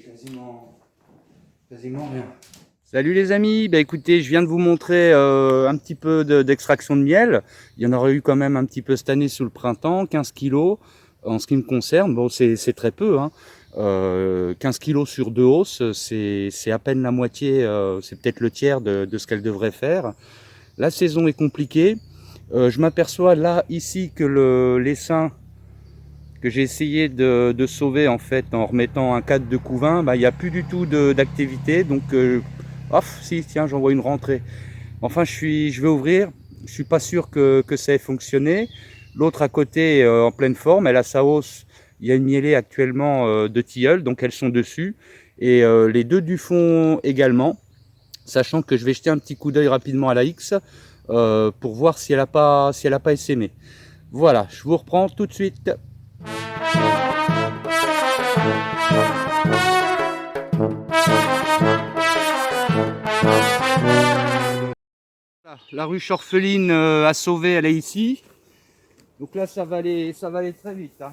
quasiment rien. Salut les amis, bah écoutez, je viens de vous montrer un petit peu d'extraction de miel. Il y en aurait eu quand même un petit peu cette année sous le printemps, 15 kilos en ce qui me concerne. Bon, c'est très peu, hein. 15 kilos sur 2 hausses, c'est à peine la moitié, c'est peut-être le tiers de ce qu'elle devrait faire. La saison est compliquée. Je m'aperçois là, ici, que l'essaim que j'ai essayé de sauver en fait en remettant un cadre de couvain, bah, il n'y a plus du tout d'activité. Donc, si, tiens, j'en vois une rentrée. Enfin, je vais ouvrir. Je suis pas sûr que ça ait fonctionné. L'autre à côté, en pleine forme, elle a sa hausse. Il y a une mielée actuellement de tilleul, donc elles sont dessus. Et les deux du fond également, sachant que je vais jeter un petit coup d'œil rapidement à la X pour voir si elle a pas essaimé. Voilà, je vous reprends tout de suite. La ruche orpheline à sauver, elle est ici. Donc là, ça va aller très vite, hein.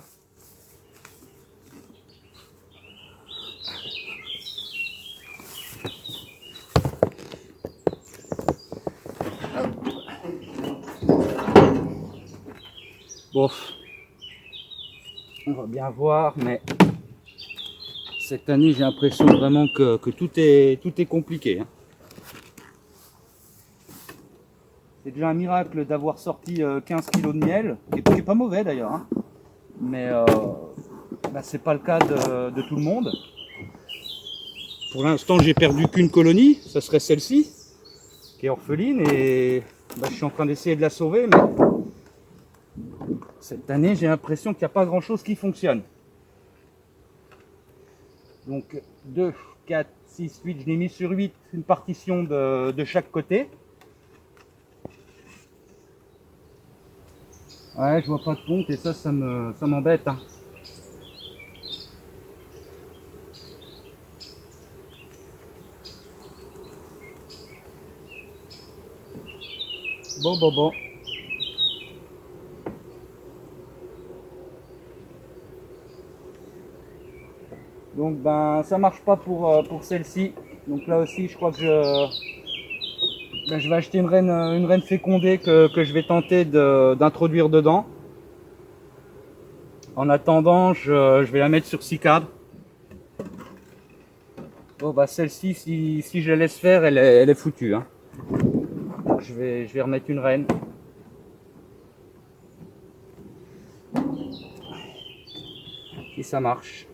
Bon, on va bien voir, mais cette année, j'ai l'impression vraiment que tout est compliqué, hein. C'est déjà un miracle d'avoir sorti 15 kilos de miel, qui est pas mauvais d'ailleurs, hein. Mais bah, c'est pas le cas de tout le monde. Pour l'instant, j'ai perdu qu'une colonie, ça serait celle-ci, qui est orpheline, et bah, je suis en train d'essayer de la sauver, mais cette année, j'ai l'impression qu'il n'y a pas grand-chose qui fonctionne. Donc 2, 4, 6, 8, je l'ai mis sur 8, une partition de chaque côté. Ouais, je vois pas de ponte et ça m'embête, hein. Bon. Donc ben ça marche pas pour celle-ci. Donc là aussi je crois que je vais acheter une reine fécondée que je vais tenter d'introduire dedans. En attendant, je vais la mettre sur 6 cadres. Bon bah celle-ci, si je la laisse faire, elle est foutue, hein. Je vais remettre une reine. Si ça marche.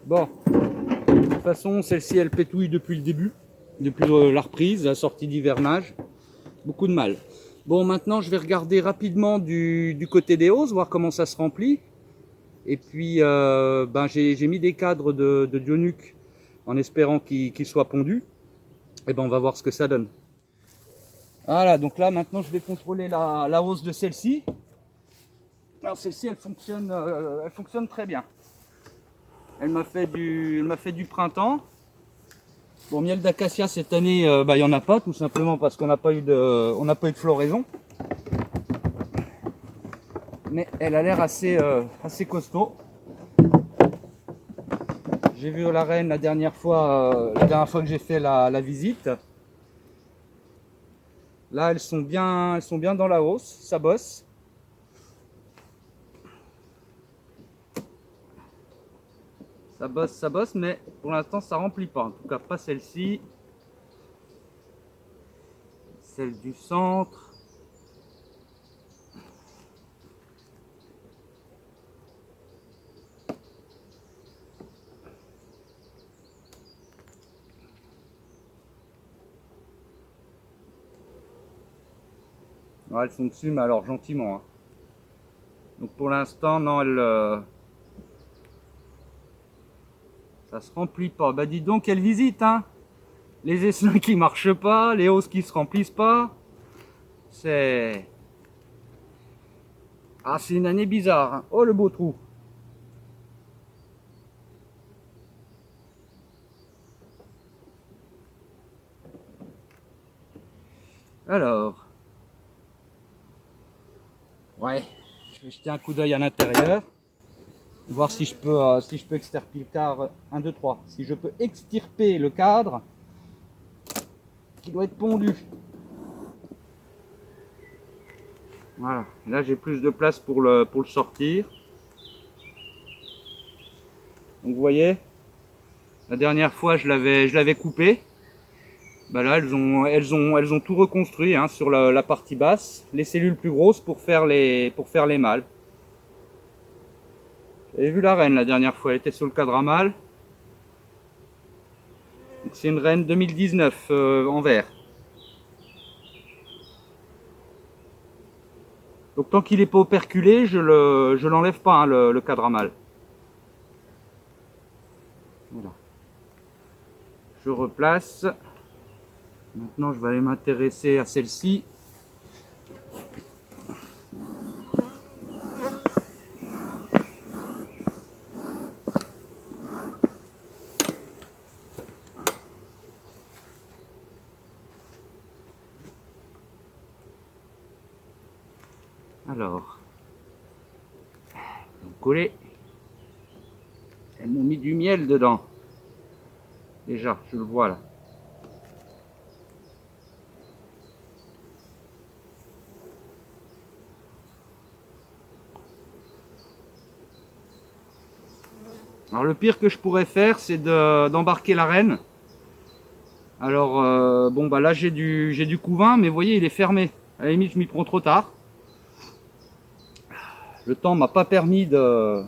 Bon, de toute façon, celle-ci, elle pétouille depuis le début, depuis la reprise, la sortie d'hivernage. Beaucoup de mal. Bon, maintenant, je vais regarder rapidement du côté des hausses, voir comment ça se remplit. Et puis, ben, j'ai mis des cadres de Dionuc en espérant qu'ils soient pondus. Et ben, on va voir ce que ça donne. Voilà, donc là, maintenant, je vais contrôler la hausse de celle-ci. Alors, celle-ci, elle fonctionne très bien. Elle m'a fait du printemps. Bon, miel d'acacia cette année, bah, il n'y en a pas, tout simplement parce qu'on n'a pas eu de floraison. Mais elle a l'air assez costaud. J'ai vu la reine la dernière fois que j'ai fait la visite. Là, elles sont bien dans la hausse, ça bosse. Ça bosse, mais pour l'instant, ça remplit pas. En tout cas, pas celle-ci. Celle du centre. Ouais, elles sont dessus, mais alors gentiment, hein. Donc pour l'instant, non, ça se remplit pas. Bah dis donc, quelle visite, hein! Les essaims qui marchent pas, les hausses qui se remplissent pas. C'est... Ah, c'est une année bizarre, hein. Oh, le beau trou! Alors... Ouais, Je vais jeter un coup d'œil à l'intérieur. Voir si je peux extirper le cadre. 1, 2, 3. Si je peux extirper le cadre qui doit être pondu. Voilà. Là, j'ai plus de place pour le sortir. Donc, vous voyez, la dernière fois, je l'avais coupé. Bah là, elles ont tout reconstruit hein, sur la partie basse. Les cellules plus grosses pour faire les mâles. J'avais vu la reine la dernière fois, elle était sur le cadre à mâle. C'est une reine 2019 en vert. Donc tant qu'il n'est pas operculé, je l'enlève pas hein, le cadre à mâle. Voilà. Je replace. Maintenant, je vais aller m'intéresser à celle-ci. Alors, coller. Elles m'ont mis du miel dedans. Déjà, je le vois là. Alors le pire que je pourrais faire, c'est d'embarquer la reine. Alors bon bah là j'ai du couvain, mais vous voyez il est fermé. À la limite je m'y prends trop tard. Le temps m'a pas permis de...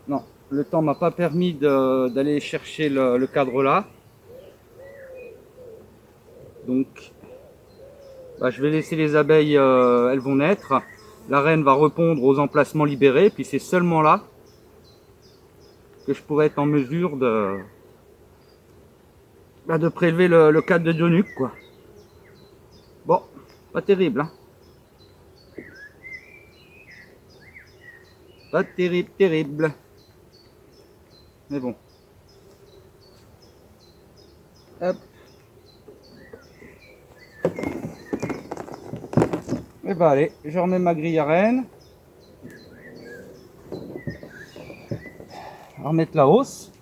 Non, le temps m'a pas permis d'aller chercher le cadre là. Donc bah, je vais laisser les abeilles, elles vont naître. La reine va répondre aux emplacements libérés, puis c'est seulement là que je pourrais être en mesure de prélever le cadre de Dionuc, quoi. Bon, pas terrible, hein. Pas terrible, terrible. Mais bon. Hop. Et bah allez, je remets ma grille à reine. On va remettre la hausse.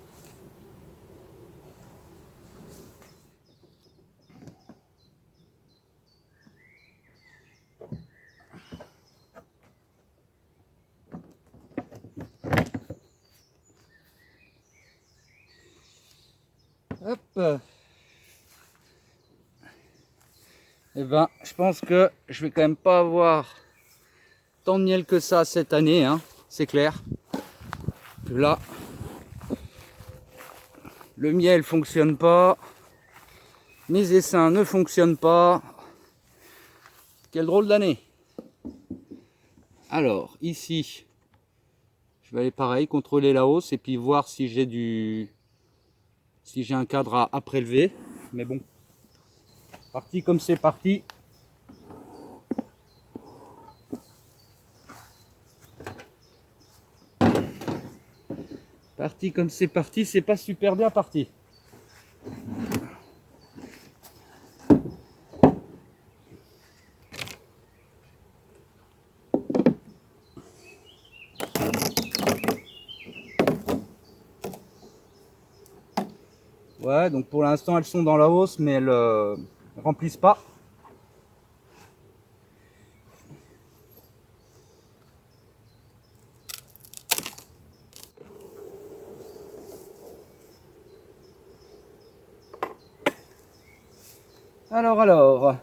Hop. Et ben, je pense que je vais quand même pas avoir tant de miel que ça cette année, hein, c'est clair. Là, le miel fonctionne pas, mes essaims ne fonctionnent pas. Quelle drôle d'année. Alors, ici, je vais aller pareil, contrôler la hausse et puis voir si j'ai un cadre à prélever. Mais bon, parti comme c'est parti. Parti comme c'est parti, c'est pas super bien parti. Ouais, donc pour l'instant elles sont dans la hausse, mais elles remplissent pas. Alors.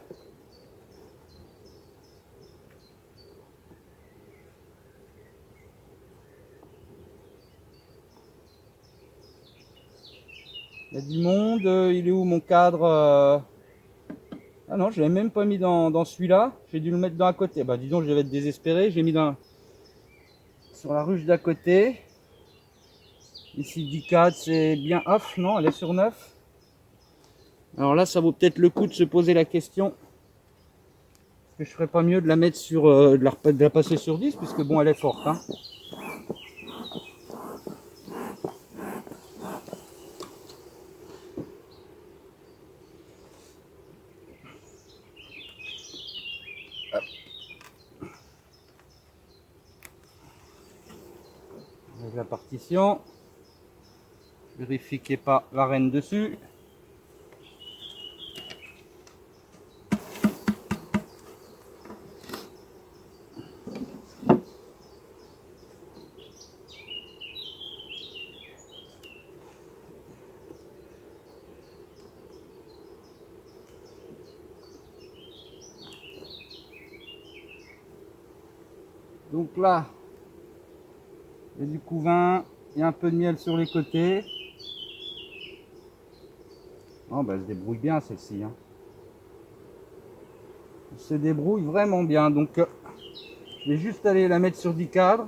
Il y a du monde, il est où mon cadre Ah non, je l'ai même pas mis dans celui-là, j'ai dû le mettre dans à côté. Bah dis donc, je vais être désespéré, j'ai mis sur la ruche d'à côté. Ici 10 c'est bien off, non, elle est sur 9. Alors là, ça vaut peut-être le coup de se poser la question. Est-ce que je ferais pas mieux de la mettre sur, de la passer sur 10, puisque bon, elle est forte, hein. partition. Vérifie qu'il n'y ait pas l'arène dessus. Donc là, il y a du couvain, il y a un peu de miel sur les côtés. Oh, bah, elle se débrouille bien celle-ci. Hein. Elle se débrouille vraiment bien. Donc, je vais juste aller la mettre sur 10 cadres.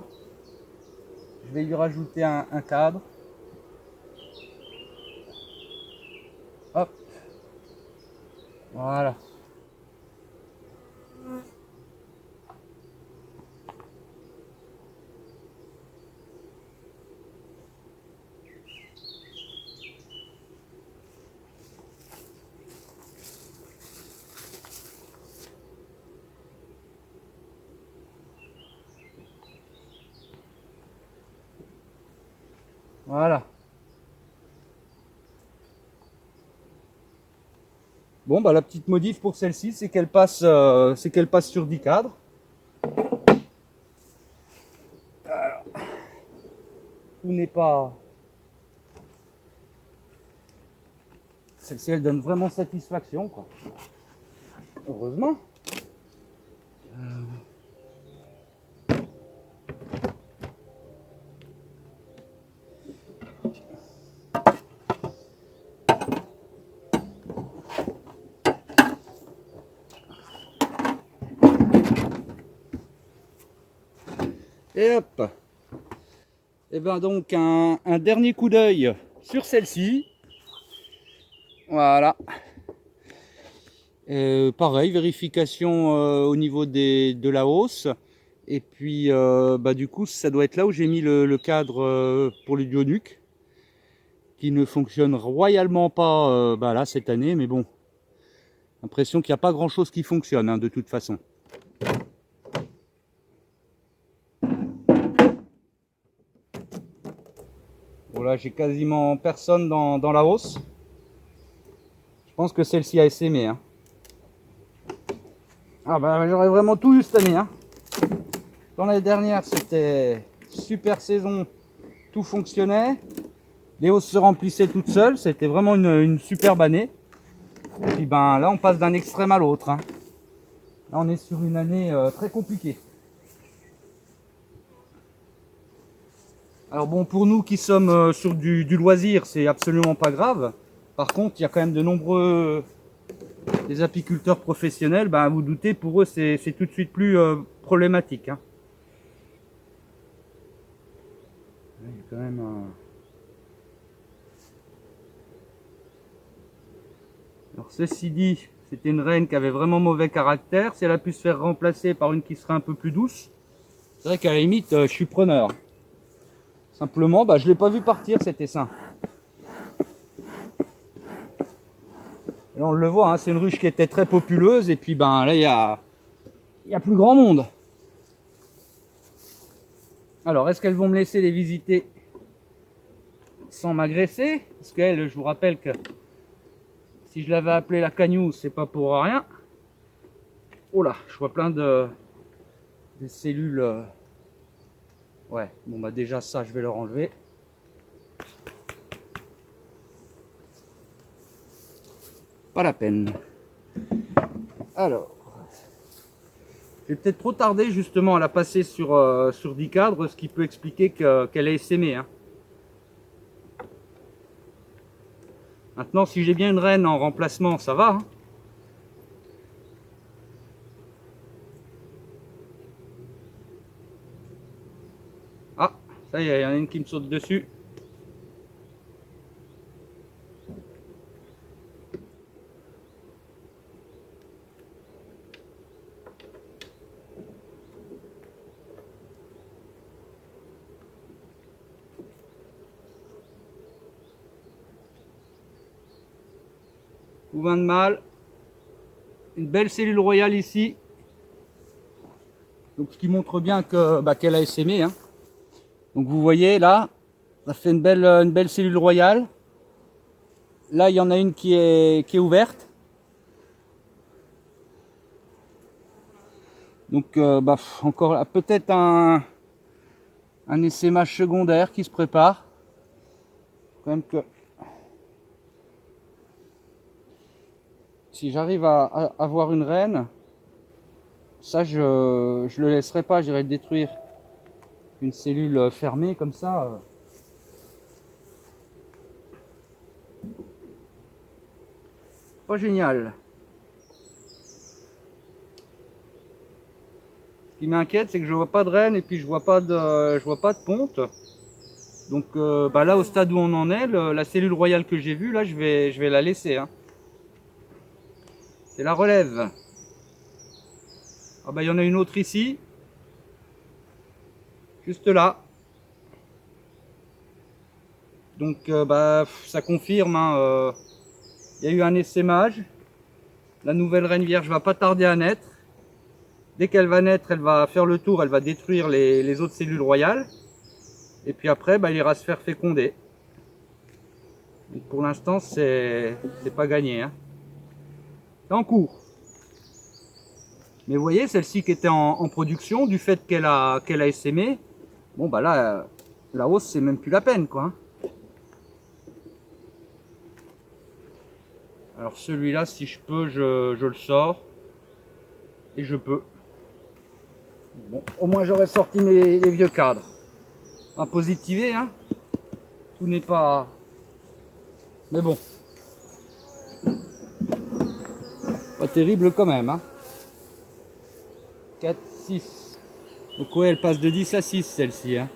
Je vais lui rajouter un cadre. Hop. Voilà. Voilà. Bon, bah la petite modif pour celle-ci, c'est qu'elle passe sur 10 cadres. Alors, tout n'est pas... Celle-ci, elle donne vraiment satisfaction, quoi. Heureusement. Et hop. Et ben donc un dernier coup d'œil sur celle-ci. Voilà. Pareil, vérification au niveau de la hausse. Et puis bah, du coup ça doit être là où j'ai mis le cadre pour le Dionuc, qui ne fonctionne royalement pas bah, là cette année, mais bon, l'impression qu'il n'y a pas grand chose qui fonctionne hein, de toute façon. Voilà, j'ai quasiment personne dans la hausse. Je pense que celle-ci a essaimé. Hein. Ah bah j'aurais vraiment tout eu cette année. Hein. Dans l'année dernière, c'était super saison, tout fonctionnait. Les hausses se remplissaient toutes seules, c'était vraiment une superbe année. Et puis ben là, on passe d'un extrême à l'autre. Hein. Là, on est sur une année très compliquée. Alors bon, pour nous qui sommes sur du loisir, c'est absolument pas grave. Par contre, il y a quand même de nombreux des apiculteurs professionnels, ben, vous doutez, pour eux, c'est tout de suite plus problématique. Hein. Il y a quand même Alors ceci dit, c'était une reine qui avait vraiment mauvais caractère. Si elle a pu se faire remplacer par une qui serait un peu plus douce, c'est vrai qu'à la limite, je suis preneur. Simplement, bah, je ne l'ai pas vu partir cet essaim. Là, on le voit, hein, c'est une ruche qui était très populeuse. Et puis ben, là, il y a plus grand monde. Alors, est-ce qu'elles vont me laisser les visiter sans m'agresser? Parce qu'elle, je vous rappelle que si je l'avais appelée la Cagnou, c'est pas pour rien. Oh là, je vois plein de cellules. Ouais, bon bah déjà ça, je vais leur enlever. Pas la peine. Alors, j'ai peut-être trop tardé justement à la passer sur 10 cadres, ce qui peut expliquer qu'elle est essaimée. Hein. Maintenant, si j'ai bien une reine en remplacement, ça va. Hein. Ah, ça y est, il y en a une qui me saute dessus. Couvain de mâle. Une belle cellule royale ici. Donc, ce qui montre bien que qu'elle a essaimé. Hein. Donc vous voyez là, ça fait une belle cellule royale. Là, il y en a une qui est ouverte. Donc encore peut-être un essaimage secondaire qui se prépare. Quand même que si j'arrive à avoir une reine, ça je le laisserai pas, j'irai détruire une cellule fermée comme ça. Pas génial. Ce qui m'inquiète, c'est que je vois pas de reine et puis je vois pas de ponte. Donc là, au stade où on en est, la cellule royale que j'ai vue, là, je vais la laisser. Hein. C'est la relève. Ah il y en a une autre ici. Juste là. Donc ça confirme, hein, il y a eu un essaimage. La nouvelle reine vierge va pas tarder à naître. Dès qu'elle va naître, elle va faire le tour, elle va détruire les autres cellules royales. Et puis après, il ira se faire féconder. Donc pour l'instant, c'est pas gagné. Hein. C'est en cours. Mais vous voyez, celle-ci qui était en production, du fait qu'elle a essaimé, bon là, la hausse, c'est même plus la peine, quoi. Hein. Alors celui-là, si je peux, je le sors. Et je peux. Bon, au moins j'aurais sorti les vieux cadres. Un positivé, hein. Tout n'est pas... Mais bon. Pas terrible quand même, hein. 4, 6. Donc ouais, elle passe de 10 à 6 celle-ci, hein.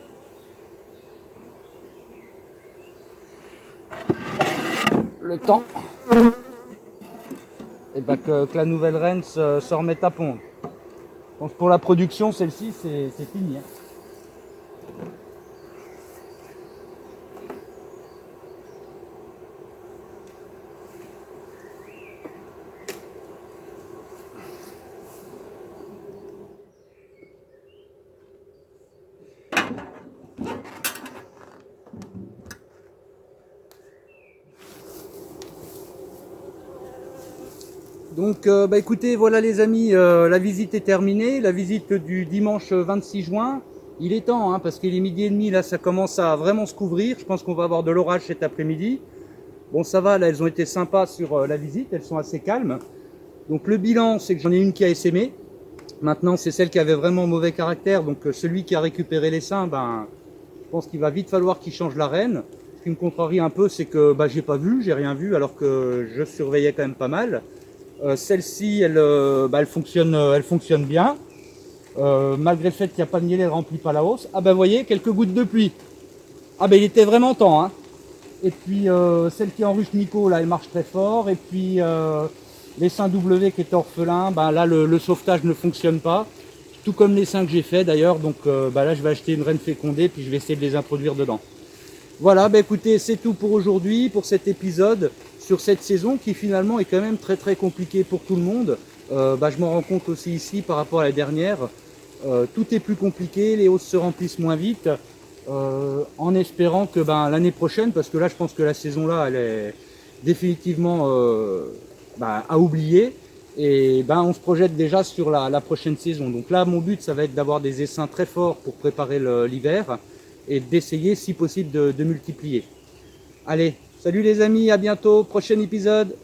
Le temps. Et que la nouvelle reine se remette à pondre. Donc pour la production, celle-ci, c'est fini. Hein. Donc écoutez, voilà les amis, la visite est terminée, la visite du dimanche 26 juin. Il est temps, hein, parce qu'il est 12h30, là ça commence à vraiment se couvrir. Je pense qu'on va avoir de l'orage cet après-midi. Bon ça va, là elles ont été sympas sur la visite, elles sont assez calmes. Donc le bilan, c'est que j'en ai une qui a essaimé. Maintenant c'est celle qui avait vraiment mauvais caractère, donc celui qui a récupéré les seins, je pense qu'il va vite falloir qu'il change la reine. Ce qui me contrarie un peu, c'est que j'ai rien vu alors que je surveillais quand même pas mal. Celle-ci, elle fonctionne bien. Malgré le fait qu'il n'y a pas de miel, elle ne remplit pas la hausse. Ah vous voyez, quelques gouttes de pluie. Ah il était vraiment temps. Hein. Et puis celle qui est en ruche Nico, là, elle marche très fort. Et puis les seins W qui étaient orphelins, là le sauvetage ne fonctionne pas. Tout comme les seins que j'ai fait d'ailleurs. Donc là je vais acheter une reine fécondée puis je vais essayer de les introduire dedans. Voilà, écoutez, c'est tout pour aujourd'hui, pour cet épisode, sur cette saison qui finalement est quand même très très compliquée pour tout le monde. Je m'en rends compte aussi ici par rapport à la dernière. Tout est plus compliqué, les hausses se remplissent moins vite, en espérant que l'année prochaine, parce que là je pense que la saison là elle est définitivement à oublier, et on se projette déjà sur la prochaine saison. Donc là mon but ça va être d'avoir des essaims très forts pour préparer l'hiver, et d'essayer si possible de multiplier. Allez, salut les amis, à bientôt, prochain épisode.